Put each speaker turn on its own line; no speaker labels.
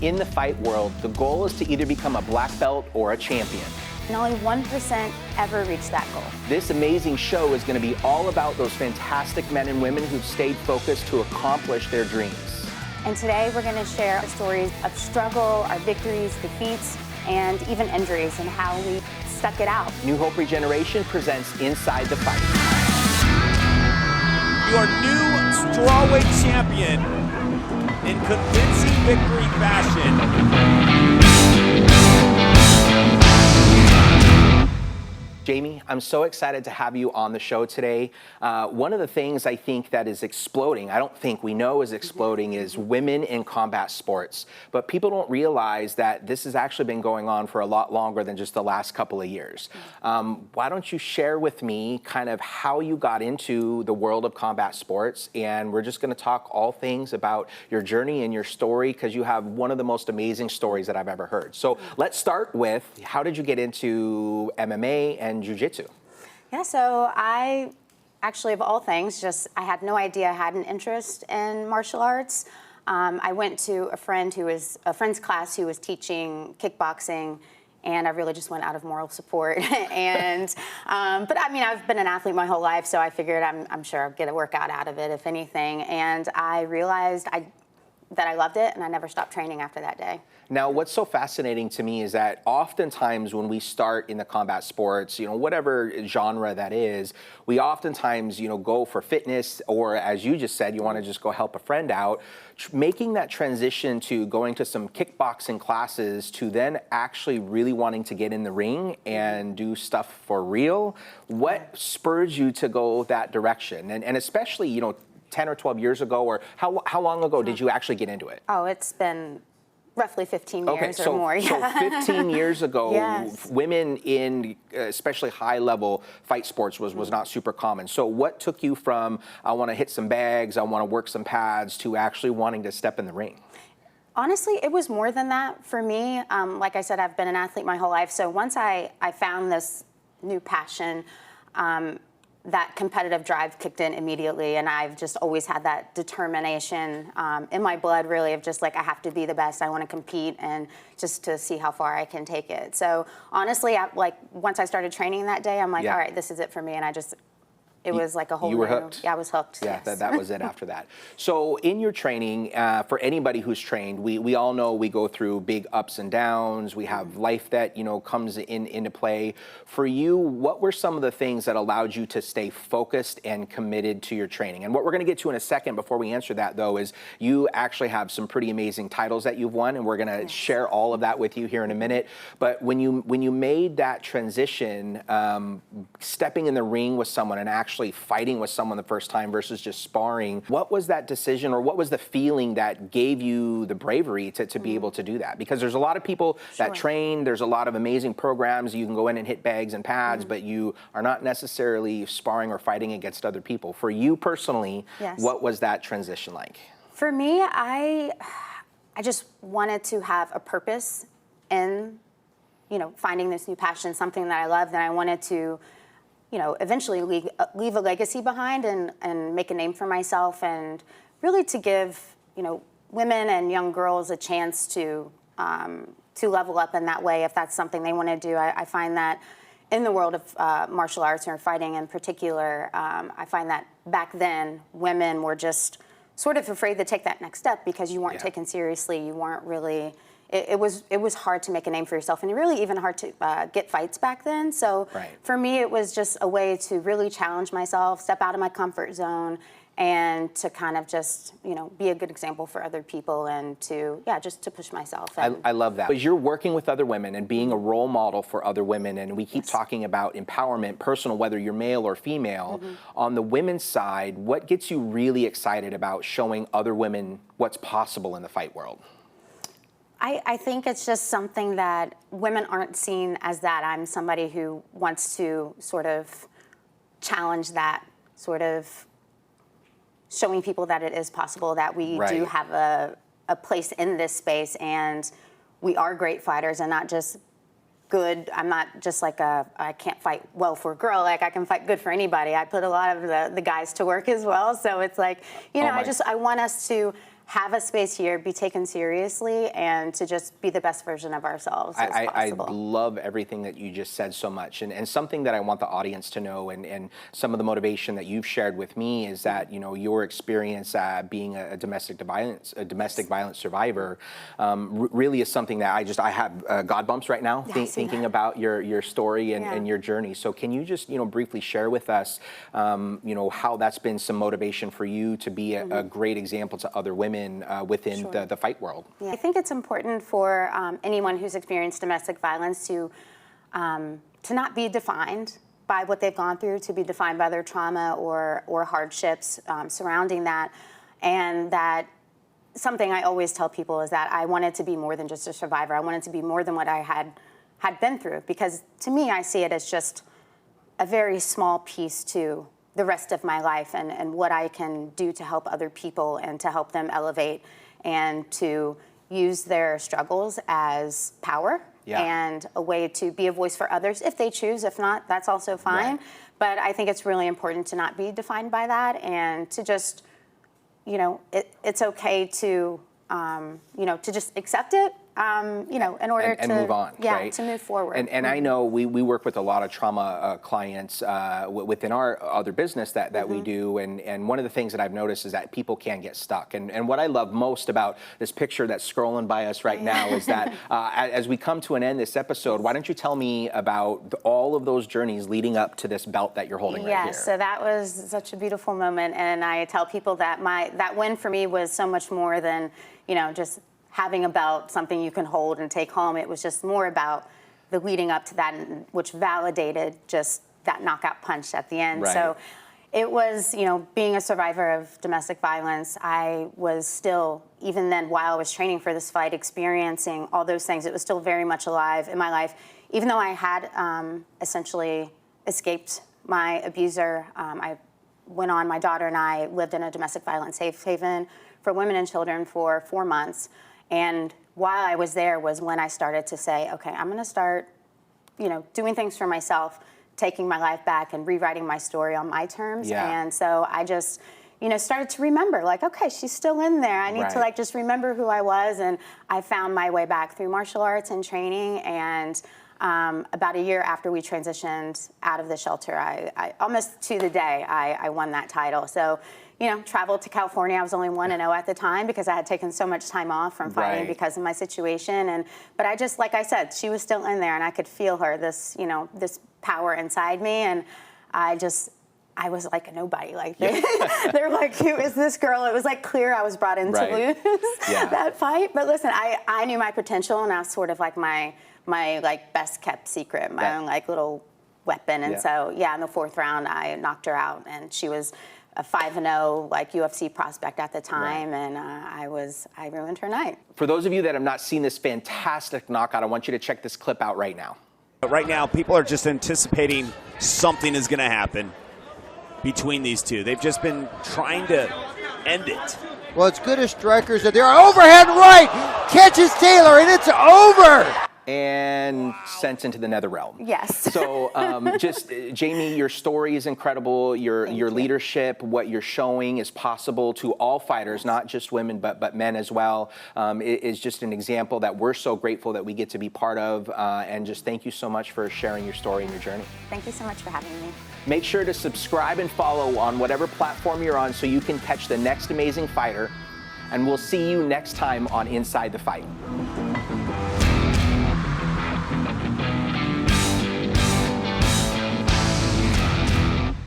In the fight world, the goal is to either become a black belt or a champion.
And only 1% ever reach that goal.
This amazing show is going to be all about those fantastic men and women who've stayed focused to accomplish their dreams.
And today we're going to share stories of struggle, our victories, defeats, and even injuries, and how we stuck it out.
New Hope Regeneration presents Inside the Fight.
Your new strawweight champion in convincing victory fashion.
Jamie, I'm so excited to have you on the show today. One of the things I think that is exploding, I don't think we know is exploding, is women in combat sports. But people don't realize that this has actually been going on for a lot longer than just the last couple of years. Why don't you share with me kind of how you got into the world of combat sports? And we're just going to talk all things about your journey and your story, because you have one of the most amazing stories that I've ever heard. So let's start with, how did you get into MMA and jiu-jitsu?
Yeah, so I actually, of all things, I had no idea I had an interest in martial arts. I went to a friend's class who was teaching kickboxing, and I really just went out of moral support. And but I mean, I've been an athlete my whole life, so I figured I'm sure I'll get a workout out of it, if anything. And I realized that I loved it, and I never stopped training after that day.
Now, what's so fascinating to me is that oftentimes when we start in the combat sports, whatever genre that is, we oftentimes, go for fitness, or as you just said, you want to just go help a friend out. Making that transition to going to some kickboxing classes to then actually really wanting to get in the ring and do stuff for real, what spurs you to go that direction? And especially, 10 or 12 years ago, or how long ago did you actually get into it?
Oh, it's been roughly 15 years or more.
So 15 years ago,
yes.
Women in especially high-level fight sports was not super common. So what took you from, I want to hit some bags, I want to work some pads, to actually wanting to step in the ring?
Honestly, it was more than that for me. Like I said, I've been an athlete my whole life. So once I found this new passion, that competitive drive kicked in immediately, and I've just always had that determination in my blood, really, of just like, I have to be the best, I want to compete, and just to see how far I can take it. So honestly, once I stared training that day, I'm like, all right, this is it for me, and it was like a whole
You were hooked?
Yeah, I was hooked.
Yeah,
yes.
that was it after that. So in your training, for anybody who's trained, we all know we go through big ups and downs. We have life that, comes into play. For you, what were some of the things that allowed you to stay focused and committed to your training? And what we're going to get to in a second before we answer that, though, is you actually have some pretty amazing titles that you've won, and we're going to share all of that with you here in a minute. But when you made that transition, stepping in the ring with someone and actually fighting with someone the first time versus just sparring, what was that decision, or what was the feeling that gave you the bravery to be able to do that? Because there's a lot of people that train, there's a lot of amazing programs, you can go in and hit bags and pads, but you are not necessarily sparring or fighting against other people. For you personally, what was that transition like? For me,
I just wanted to have a purpose in, finding this new passion, something that I loved, and I wanted to eventually leave a legacy behind and make a name for myself, and really to give, women and young girls a chance to level up in that way, if that's something they want to do. I find that in the world of martial arts, or fighting in particular, I find that back then women were just sort of afraid to take that next step because you weren't taken seriously. You weren't really. It was hard to make a name for yourself, and really even hard to get fights back then. So for me, it was just a way to really challenge myself, step out of my comfort zone, and to kind of just, be a good example for other people, and to, just to push myself.
I love that. Because you're working with other women and being a role model for other women, and we keep talking about empowerment, personal, whether you're male or female. On the women's side, what gets you really excited about showing other women what's possible in the fight world?
I think it's just something that women aren't seen as that. I'm somebody who wants to sort of challenge that, sort of showing people that it is possible, that we do have a place in this space, and we are great fighters, and not just good. I'm not just like I can't fight well for a girl. Like, I can fight good for anybody. I put a lot of the guys to work as well. So it's like, I want us to have a space here, be taken seriously, and to just be the best version of ourselves as
I
possible.
love everything that you just said so much, and something that I want the audience to know, and some of the motivation that you've shared with me is that, you know, your experience being a domestic violence survivor really is something that I have God bumps right now thinking about your story and your journey. So can you just, you know, briefly share with us, you know, how that's been some motivation for you to be a great example to other women within the fight world?
Yeah. I think it's important for anyone who's experienced domestic violence to not be defined by what they've gone through, to be defined by their trauma or hardships surrounding that. And that something I always tell people is that I wanted to be more than just a survivor. I wanted to be more than what I had been through, because to me, I see it as just a very small piece to the rest of my life and what I can do to help other people and to help them elevate and to use their struggles as power and a way to be a voice for others if they choose. If not, that's also fine. Right. But I think it's really important to not be defined by that and to just, you know, it's okay to, you know, to just accept it. You know, in order
and
to
move on, right?
to move forward.
And I know we work with a lot of trauma clients within our other business that we do, and one of the things that I've noticed is that people can get stuck. And what I love most about this picture that's scrolling by us right now is that as we come to an end this episode, why don't you tell me about all of those journeys leading up to this belt that you're holding right here?
Yes, so that was such a beautiful moment, and I tell people that that win for me was so much more than, you know, just having a belt, something you can hold and take home. It was just more about the leading up to that, which validated just that knockout punch at the end. Right. So it was, you know, being a survivor of domestic violence, I was still, even then while I was training for this fight, experiencing all those things. It was still very much alive in my life. Even though I had essentially escaped my abuser, I went on, my daughter and I lived in a domestic violence safe haven for women and children for 4 months. And while I was there was when I started to say, okay, I'm going to start, you know, doing things for myself, taking my life back and rewriting my story on my terms. And so I just, you know, started to remember, like, okay, she's still in there. I need to, like, just remember who I was. And I found my way back through martial arts and training. And about a year after we transitioned out of the shelter, I almost to the day, I won that title. So, you know, traveled to California. I was only 1-0 at the time because I had taken so much time off from fighting because of my situation. But I just, like I said, she was still in there, and I could feel her, this, you know, this power inside me, and I was like a nobody. Like they're like, who is this girl? It was like clear I was brought in to lose that fight. But listen, I knew my potential, and I was sort of like my like best kept secret, my own like little weapon. And so in the 4th round, I knocked her out, and she was a 5-0 like UFC prospect at the time, and I ruined her night.
For those of you that have not seen this fantastic knockout, I want you to check this clip out right now.
Right now, people are just anticipating something is going to happen between these two. They've just been trying to end it.
Well, it's good as strikers that they're overhead right, catches Taylor, and it's over.
And sent into the nether realm.
Yes.
So just, Jamie, your story is incredible. Your leadership, what you're showing is possible to all fighters, not just women, but men as well. It is just an example that we're so grateful that we get to be part of. And just thank you so much for sharing your story and your journey.
Thank you so much for having me.
Make sure to subscribe and follow on whatever platform you're on so you can catch the next amazing fighter. And we'll see you next time on Inside the Fight.